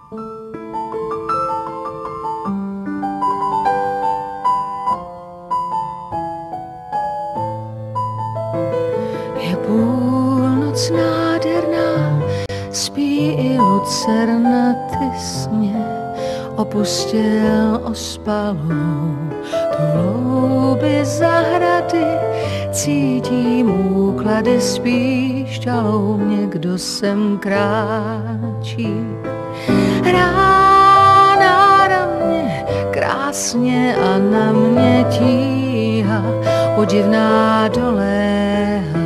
Je půlnoc nádherná, spí i lucerna, ty jsi mě opustil ospalou. Tu hloubi zahrady cítím úklady, spíš žalou mě, kdo sem kráčí. Rána na mě krásně a na mě tíha podivná doléhá.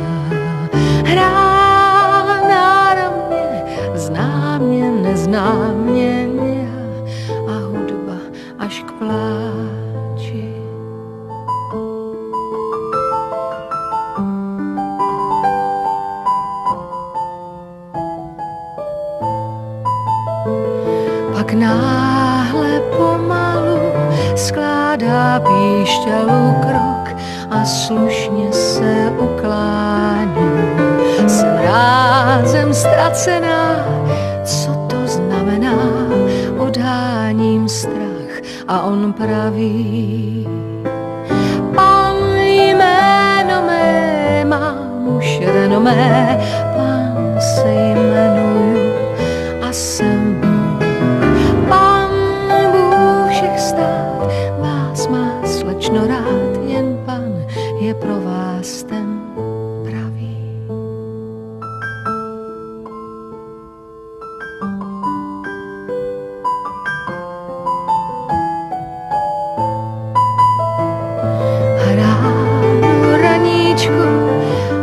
Rána na mě zná mě, nezná mě a hudba až k pláči. Pak náhle pomalu skládá píšťalu krok a slušně se uklání. Jsem rázem ztracená, co to znamená? Odháním strach a on praví: Pan jméno mé, mám už renomé, Pan se jmenuju a jsem Pán Bůh všech stát, vás má slečno rád, jen Pan je pro vás ten pravý. Ráno raníčko,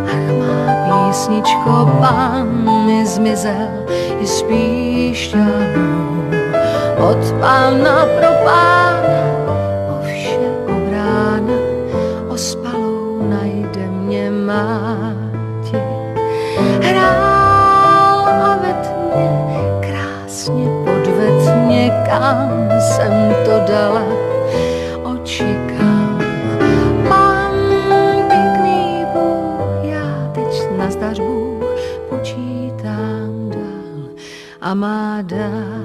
ach má písničko, Pán mi zmizel i spíš ťahou. Od Pána pro Pána, o vše obrána, ospalou najde mě máti. Hrál a ved mě, krásně podved mě, kam jsem to dala, očekám. Pán pěkný Bůh, já teď nazdař Bůh, počítám dál a má dál.